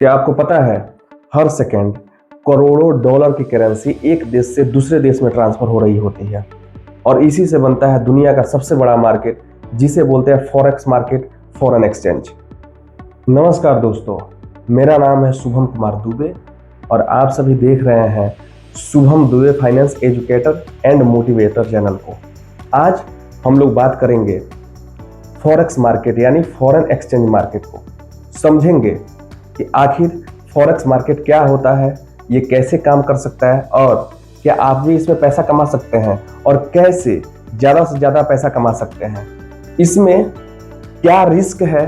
क्या आपको पता है हर सेकंड करोड़ों डॉलर की करेंसी एक देश से दूसरे देश में ट्रांसफर हो रही होती है और इसी से बनता है दुनिया का सबसे बड़ा मार्केट जिसे बोलते हैं फॉरेक्स मार्केट, फॉरेन एक्सचेंज। नमस्कार दोस्तों, मेरा नाम है शुभम कुमार दुबे और आप सभी देख रहे हैं Shubham Dubey finance educator and motivator channel को। आज हम लोग बात करेंगे फॉरेक्स मार्केट यानी फॉरेन एक्सचेंज मार्केट को। समझेंगे कि आखिर फॉरेक्स मार्केट क्या होता है, ये कैसे काम कर सकता है और क्या आप भी इसमें पैसा कमा सकते हैं और कैसे ज़्यादा से ज़्यादा पैसा कमा सकते हैं। इसमें क्या रिस्क है,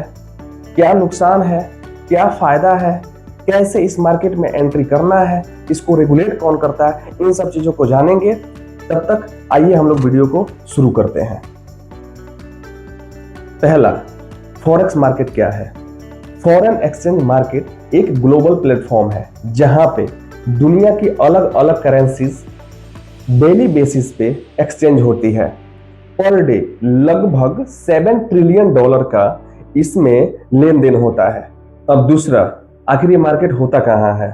क्या नुकसान है, क्या फ़ायदा है, कैसे इस मार्केट में एंट्री करना है, इसको रेगुलेट कौन करता है, इन सब चीज़ों को जानेंगे। तब तक आइए हम लोग वीडियो को शुरू करते हैं। पहला, फॉरेक्स मार्केट क्या है। फॉरेन एक्सचेंज मार्केट एक ग्लोबल प्लेटफॉर्म है जहां पे दुनिया की अलग अलग करेंसीज डेली बेसिस पे एक्सचेंज होती है। पर डे लगभग 7 ट्रिलियन डॉलर का इसमें लेन देन होता है। अब दूसरा, आखिर ये मार्केट होता कहाँ है।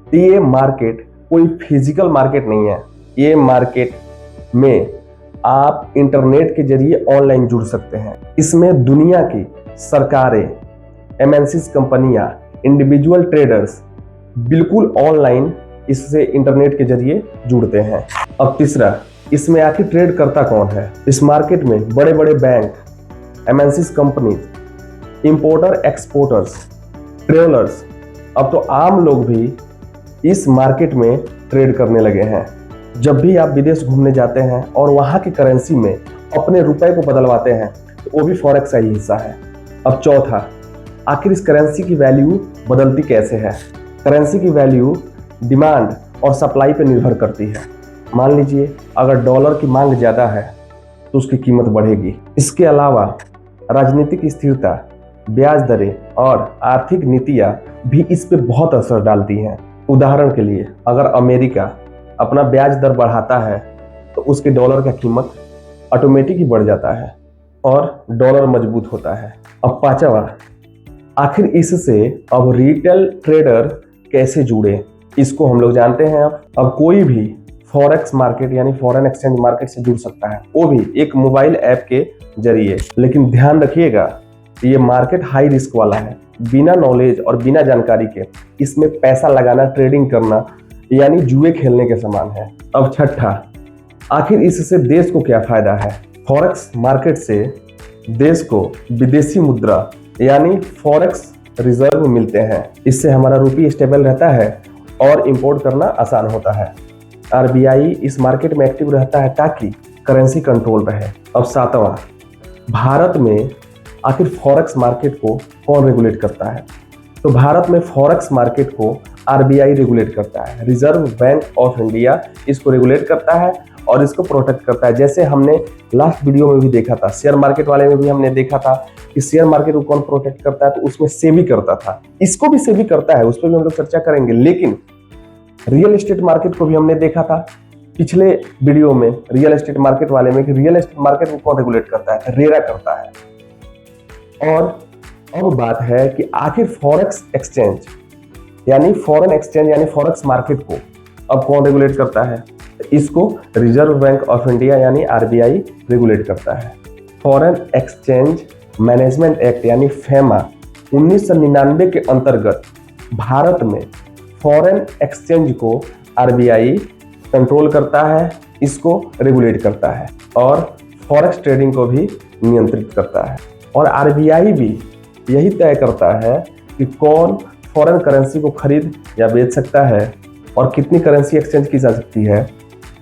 तो ये मार्केट कोई फिजिकल मार्केट नहीं है। ये मार्केट में आप इंटरनेट के जरिए ऑनलाइन जुड़ सकते हैं। इसमें दुनिया की सरकारें, एमएनसीज कंपनियां, इंडिविजुअल ट्रेडर्स बिल्कुल ऑनलाइन इससे इंटरनेट के जरिए जुड़ते हैं। अब तीसरा, इसमें आखिर ट्रेड करता कौन है। इस मार्केट में बड़े बड़े bank, MNCs company, importer exporters, travellers, अब तो आम लोग भी इस मार्केट में ट्रेड करने लगे हैं। जब भी आप विदेश घूमने जाते हैं और वहां की करेंसी में अपने रुपए को बदलवाते हैं तो वो भी फॉरेक्स का ही हिस्सा है। अब चौथा, आखिर इस करेंसी की वैल्यू बदलती कैसे है। करेंसी की वैल्यू डिमांड और सप्लाई पर निर्भर करती है। मान लीजिए अगर डॉलर की मांग ज़्यादा है तो उसकी कीमत बढ़ेगी। इसके अलावा राजनीतिक स्थिरता, ब्याज दरें और आर्थिक नीतियाँ भी इस पर बहुत असर डालती हैं। उदाहरण के लिए अगर अमेरिका अपना ब्याज दर बढ़ाता है तो उसके डॉलर का कीमत ऑटोमेटिक ही बढ़ जाता है और डॉलर मजबूत होता है। अब पांचवा, आखिर इससे अब रिटेल ट्रेडर कैसे जुड़े, इसको हम लोग जानते हैं। अब कोई भी फॉरेक्स मार्केट यानी फॉरेन एक्सचेंज मार्केट से जुड़ सकता है, वो भी एक मोबाइल ऐप के जरिए। लेकिन ध्यान रखिएगा, ये मार्केट हाई रिस्क वाला है। बिना नॉलेज और बिना जानकारी के इसमें पैसा लगाना, ट्रेडिंग करना यानी जुए खेलने के समान है। अब छठा, आखिर इससे देश को क्या फायदा है। फॉरेक्स मार्केट से देश को विदेशी मुद्रा यानी फॉरेक्स रिजर्व मिलते हैं। इससे हमारा रुपया स्टेबल रहता है और इंपोर्ट करना आसान होता है। आरबीआई इस मार्केट में एक्टिव रहता है ताकि करेंसी कंट्रोल रहे। अब सातवां, भारत में आखिर फॉरेक्स मार्केट को कौन रेगुलेट करता है। तो भारत में फॉरेक्स मार्केट को आरबीआई रेगुलेट करता है। रिजर्व बैंक ऑफ इंडिया इसको रेगुलेट करता है और इसको प्रोटेक्ट करता है। जैसे हमने लास्ट वीडियो में भी देखा था, शेयर मार्केट वाले में भी हमने देखा था कि शेयर मार्केट को कौन प्रोटेक्ट करता है, तो उसमें सेबी करता था। इसको भी सेबी करता है, उस पर भी हम लोग चर्चा करेंगे। लेकिन रियल एस्टेट मार्केट को भी हमने देखा था पिछले वीडियो में, रियल एस्टेट मार्केट वाले में, कि रियल एस्टेट मार्केट को कौन रेगुलेट करता है, रेरा करता है। और अब बात है कि आखिर फॉरेक्स एक्सचेंज यानी फॉरेन एक्सचेंज यानी फॉरेक्स मार्केट को अब कौन रेगुलेट करता है। इसको रिजर्व बैंक ऑफ इंडिया यानी आरबीआई रेगुलेट करता है। फॉरेन एक्सचेंज मैनेजमेंट एक्ट यानी फेमा 1999 के अंतर्गत भारत में फॉरेन एक्सचेंज को आरबीआई कंट्रोल करता है, इसको रेगुलेट करता है और फॉरेक्स ट्रेडिंग को भी नियंत्रित करता है। और आरबीआई भी यही तय करता है कि कौन फॉरेन करेंसी को खरीद या बेच सकता है और कितनी करेंसी एक्सचेंज की जा सकती है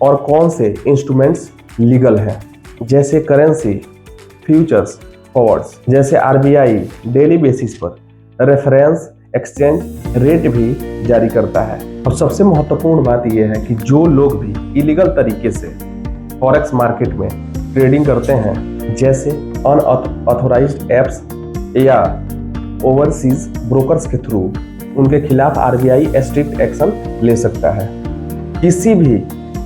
और कौन से इंस्ट्रूमेंट्स लीगल हैं, जैसे करेंसी, फ्यूचर्स, फॉरवर्ड्स। जैसे आरबीआई डेली बेसिस पर रेफरेंस एक्सचेंज रेट भी जारी करता है। और सबसे महत्वपूर्ण बात यह है कि जो लोग भी इलीगल तरीके से फॉरेक्स मार्केट में ट्रेडिंग करते हैं, जैसे अनऑथोराइज्ड एप्स या ओवरसीज ब्रोकर्स के थ्रू, उनके खिलाफ आरबीआई स्ट्रिक्ट एक्शन ले सकता है। किसी भी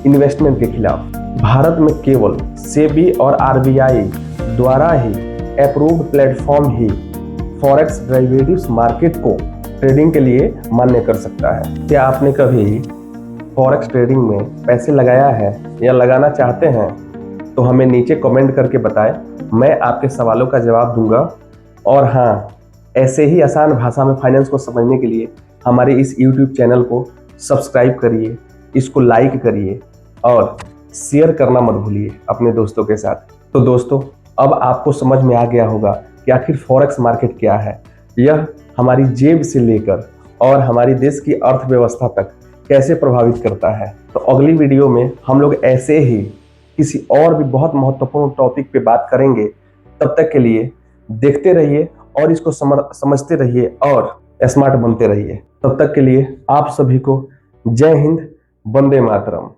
इन्वेस्टमेंट के खिलाफ भारत में केवल सेबी और आरबीआई द्वारा ही अप्रूव्ड प्लेटफॉर्म ही फॉरेक्स डेरिवेटिव्स मार्केट को ट्रेडिंग के लिए मान्य कर सकता है। क्या आपने कभी फॉरेक्स ट्रेडिंग में पैसे लगाया है या लगाना चाहते हैं? तो हमें नीचे कमेंट करके बताएं, मैं आपके सवालों का जवाब दूंगा। और हाँ, ऐसे ही आसान भाषा में फाइनेंस को समझने के लिए हमारे इस YouTube चैनल को सब्सक्राइब करिए, इसको लाइक करिए और शेयर करना मत भूलिए अपने दोस्तों के साथ। तो दोस्तों, अब आपको समझ में आ गया होगा कि आखिर फॉरेक्स मार्केट क्या है। यह हमारी जेब से लेकर और हमारी देश की अर्थव्यवस्था तक कैसे प्रभावित करता है। तो अगली वीडियो में हम लोग ऐसे ही किसी और भी बहुत महत्वपूर्ण टॉपिक पे बात करेंगे। तब तक के लिए देखते रहिए और इसको समझते रहिए और स्मार्ट बनते रहिए। तब तक के लिए आप सभी को जय हिंद, वंदे मातरम।